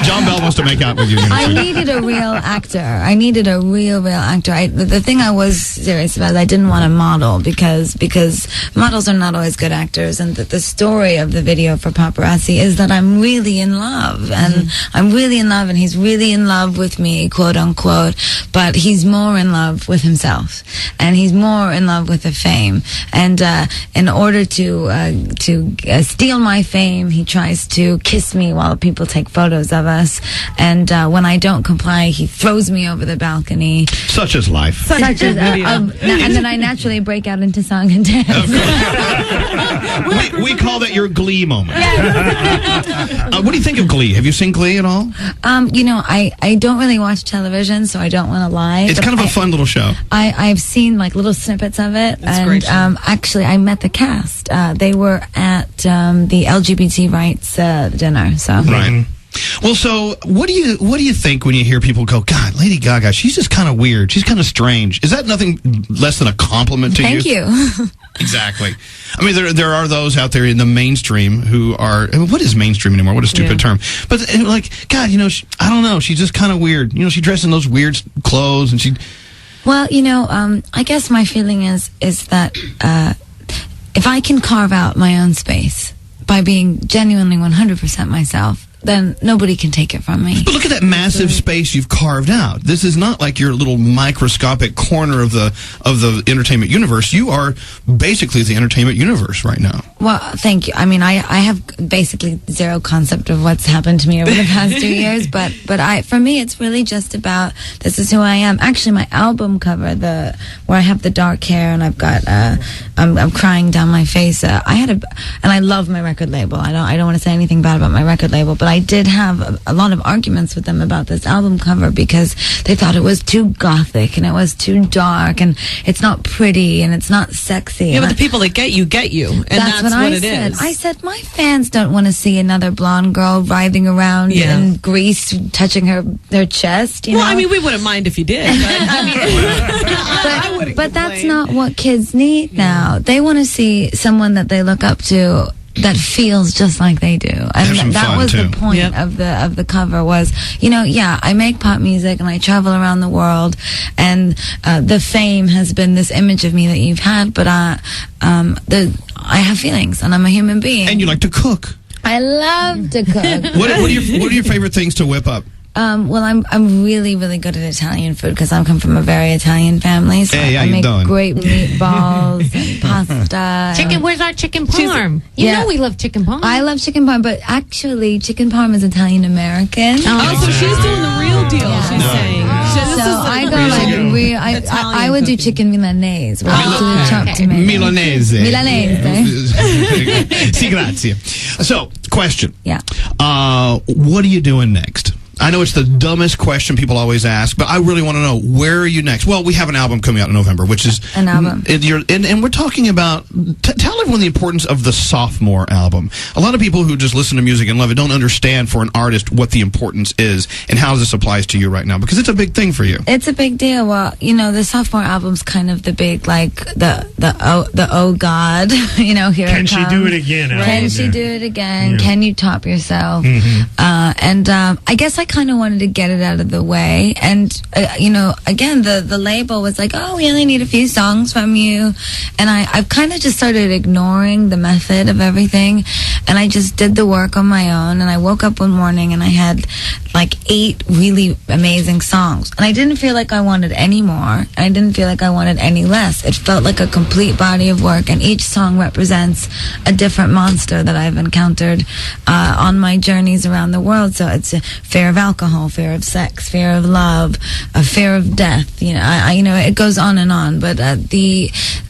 John Bell wants to make out with you. I needed a real actor. I needed a real actor. The thing I was serious about is I didn't want a model because models are not always good actors. And the story of the video for Paparazzi is that I'm really in love. And I'm really in love, and he's really in love with me, quote unquote. But he's more in love with himself. And he's more in love with the fame. And in order to steal my fame, he tries to kiss me while people take photos of us. And when I don't comply, he throws me over the balcony. Such is life. Such as, and then I naturally break out into song and dance. we call that your Glee moment. What do you think of Glee? Have you seen Glee at all? I don't really watch television, so I don't want to lie. It's kind of a fun little show. I've seen like little snippets of it. That's great. Actually, I met the cast. They were at the LGBT rights dinner. So right. Well, so what do you think when you hear people go, God, Lady Gaga, she's just kind of weird. She's kind of strange. Is that nothing less than a compliment to you? Thank you. Exactly. I mean, there are those out there in the mainstream who are, what is mainstream anymore? What a stupid term. But like, God, I don't know. She's just kind of weird. She dresses in those weird clothes and she... Well, I guess my feeling is that if I can carve out my own space by being genuinely 100% myself, then nobody can take it from me. But look at that massive space you've carved out. This is not like your little microscopic corner of the entertainment universe. You are basically the entertainment universe right now. Well, thank you. I mean, I have basically zero concept of what's happened to me over the past 2 years, but for me, it's really just about this is who I am. Actually, my album cover, where I have the dark hair and I've got I'm crying down my face. And I love my record label. I don't want to say anything bad about my record label, but I did have a lot of arguments with them about this album cover because they thought it was too gothic and it was too dark and it's not pretty and it's not sexy. Yeah, but the people that get you, and that's what it is. I said, my fans don't want to see another blonde girl writhing around in grease, touching their chest. Well, I mean, we wouldn't mind if you did. But that's not what kids need now. They want to see someone that they look up to that feels just like they do, and that was the point of the cover. Was I make pop music and I travel around the world, and the fame has been this image of me that you've had, but I have feelings and I'm a human being. And you like to cook. I love to cook. What are your favorite things to whip up? Well, I'm really, really good at Italian food because I come from a very Italian family. So I make great meatballs and pasta. Where's our chicken parm? You know we love chicken parm. I love chicken parm, but actually chicken parm is Italian American. Oh, so she's doing the real deal. She's saying. I would do chicken Milanese. Milanese. Si, grazie. So, question. Yeah. What are you doing next? I know it's the dumbest question people always ask, but I really want to know, where are you next? Well, we have an album coming out in November, which is... An album. And we're talking about... tell everyone the importance of the sophomore album. A lot of people who just listen to music and love it don't understand for an artist what the importance is and how this applies to you right now, because it's a big thing for you. It's a big deal. Well, the sophomore album's kind of the big, like, oh God, here Can she do it again? Right. Can she do it again? Yeah. Can you top yourself? And I guess I kind of wanted to get it out of the way, and again, the label was like, oh, we only need a few songs from you, and I've kind of just started ignoring the method of everything, and I just did the work on my own, and I woke up one morning and I had like 8 really amazing songs, and I didn't feel like I wanted any more, and I didn't feel like I wanted any less. It felt like a complete body of work, and each song represents a different monster that I've encountered on my journeys around the world. So it's a fear of alcohol, fear of sex, fear of love, a fear of death. It goes on and on. But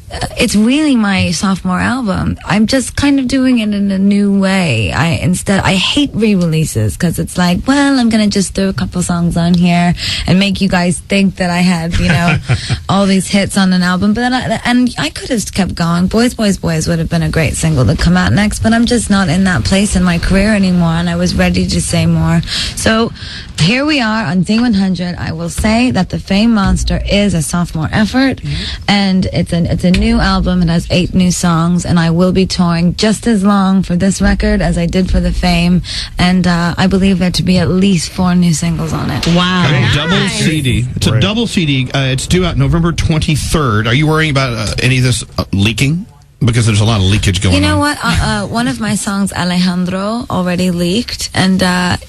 it's really my sophomore album. I'm just kind of doing it in a new way. I hate re-releases because it's like, well, I'm gonna just throw a couple songs on here and make you guys think that I had, all these hits on an album. But then I could have kept going. Boys, Boys, Boys would have been a great single to come out next. But I'm just not in that place in my career anymore, and I was ready to say more. So here we are on D100. I will say that the Fame Monster is a sophomore effort, and it's a new album. It has 8 new songs, and I will be touring just as long for this record as I did for the Fame. And I believe there to be at least 4 new singles on it. Wow. Okay, double CD. It's a double CD. It's due out November 23rd. Are you worrying about any of this leaking? Because there's a lot of leakage going on. You know what? One of my songs, Alejandro, already leaked, and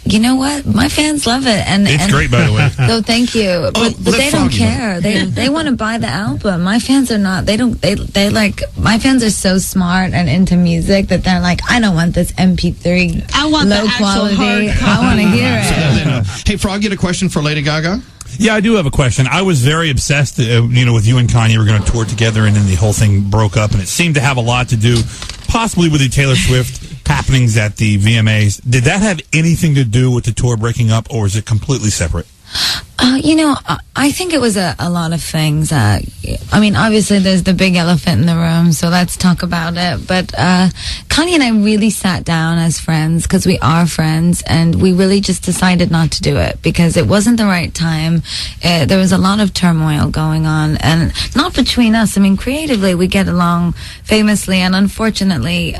you know what? My fans love it, and it's great, by the way. So thank you. But they don't care. They want to buy the album. My fans are not. They don't. They like. My fans are so smart and into music that they're like, I don't want this MP3. I want low the actual quality. hard I want to hear it. Hey, Frog, you had a question for Lady Gaga? Yeah, I do have a question. I was very obsessed, with you and Kanye were going to tour together, and then the whole thing broke up, and it seemed to have a lot to do, possibly with the Taylor Swift happenings at the VMAs. Did that have anything to do with the tour breaking up, or is it completely separate? I think it was a lot of things. I mean, obviously there's the big elephant in the room, so let's talk about it. But Kanye and I really sat down as friends, because we are friends, and we really just decided not to do it because it wasn't the right time. There was a lot of turmoil going on, and not between us. I mean, creatively we get along famously, and unfortunately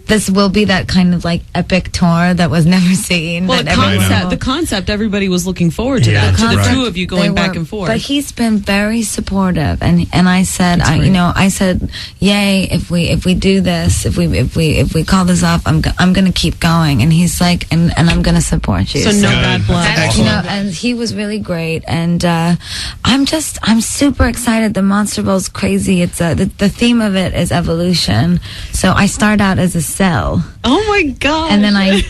this will be that kind of like epic tour that was never seen. Well, the concept everybody was looking forward to that. To the two of you going back and forth. But he's been very supportive, and I said, I said, yay, if we do this, if we call this off, I'm gonna keep going. And he's like, and I'm gonna support you. So no bad blood. And he was really great, and I'm super excited. The Monster Ball's crazy. It's the theme of it is evolution. So I start out as a cell. Oh my god! And then I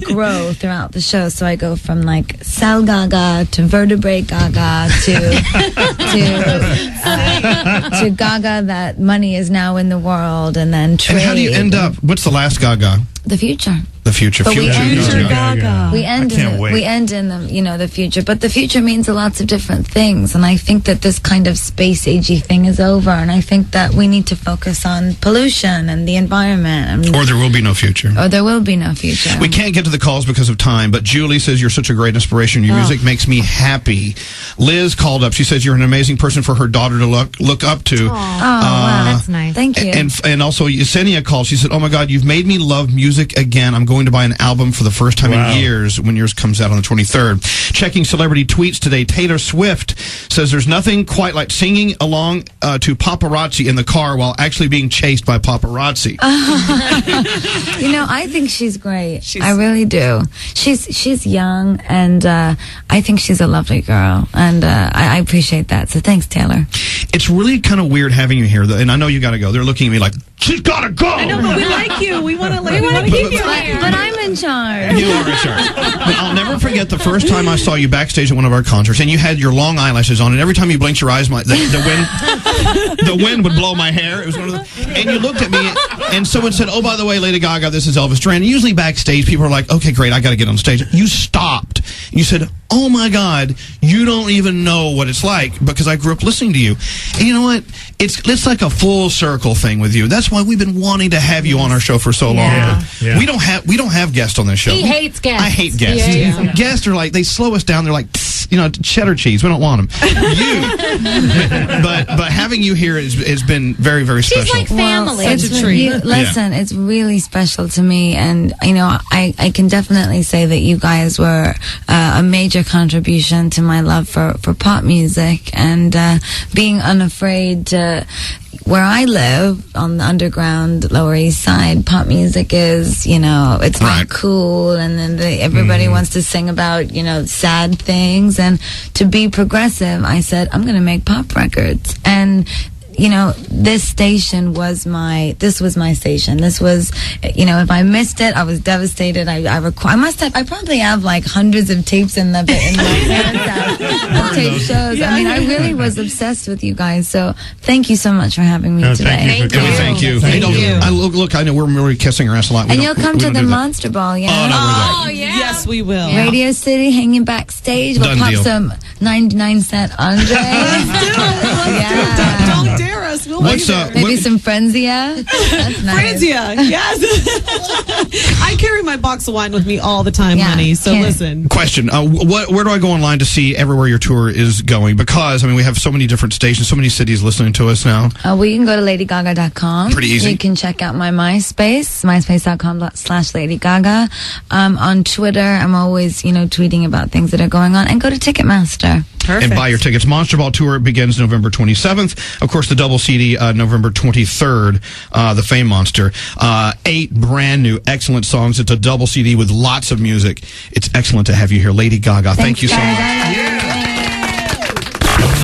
grow throughout the show. So I go from like cell Gaga to vertebrate Gaga to Gaga that money is now in the world, and then trade. And how do you end up? What's the last Gaga? The future. The future. But we end Gaga. We end in the future. But the future means lots of different things, and I think that this kind of space agey thing is over, and I think that we need to focus on pollution and the environment. Or there will be no future. Or there will be no future. We can't get to the calls because of time, but Julie says you're such a great inspiration. Your music makes me happy. Liz called up. She says you're an amazing person for her daughter to look up to. Wow, that's nice. Thank you. And also Yesenia called. She said, "Oh my God, you've made me love music again. I'm going to buy an album for the first time in years when yours comes out on the 23rd. Checking celebrity tweets today, Taylor Swift says there's nothing quite like singing along to Paparazzi in the car while actually being chased by paparazzi. I think she's great. I really do. She's young, and I think she's a lovely girl, and I appreciate that. So thanks, Taylor. It's really kind of weird having you here, and I know you got to go. They're looking at me like, she's got to go. I know, but we like you. We want to keep you here. But I'm in charge. You are in charge. But I'll never forget the first time I saw you backstage at one of our concerts, and you had your long eyelashes on, and every time you blinked your eyes, the wind would blow my hair. It was one of and you looked at me, and someone said, "Oh, by the way, Lady Gaga, this is Elvis Durand." Usually backstage, people are like, "Okay, great, I got to get on stage." You stopped. You said, "Oh my God, you don't even know what it's like," because I grew up listening to you. And you know what? It's like a full circle thing with you. That's why we've been wanting to have you on our show for so long. Yeah. We don't have guests on this show. He hates guests. I hate guests. Yeah. Guests are like, they slow us down. They're like, cheddar cheese. We don't want them. But having you here has been very, very special. She's like family. It's a treat. Listen, it's really special to me, and I can definitely say that you guys were a major contribution to my love for pop music, and being unafraid to. Where I live on the underground Lower East Side, pop music is, it's not cool, and then everybody wants to sing about, sad things, and to be progressive, I said, I'm going to make pop records, and this station was my station. This was, if I missed it, I was devastated. I probably have like hundreds of tapes in my parents' house of tape shows. I mean, I really was obsessed with you guys. So thank you so much for having me today. Thank you. Look, I know we're really kissing our ass a lot. And you'll come to the Monster Ball, yeah? Oh, yeah. Yes, we will. Yeah. Radio City, hanging backstage. We'll pop some 99 cent Andre. Don't dare us. Yes, we'll be there. Maybe some Frenzia. That's nice. Frenzia, yes. I carry my box of wine with me all the time, honey. So listen. Question: where do I go online to see everywhere your tour is going? Because we have so many different stations, so many cities listening to us now. Well, you can go to ladygaga.com. Pretty easy. You can check out my MySpace, myspace.com/LadyGaga. On Twitter, I'm always, tweeting about things that are going on. And go to Ticketmaster. Perfect. And buy your tickets. Monster Ball Tour begins November 27th. Of course, the double CD, November 23rd, the Fame Monster. 8 brand new, excellent songs. It's a double CD with lots of music. It's excellent to have you here. Lady Gaga, thank you so much. Gaga.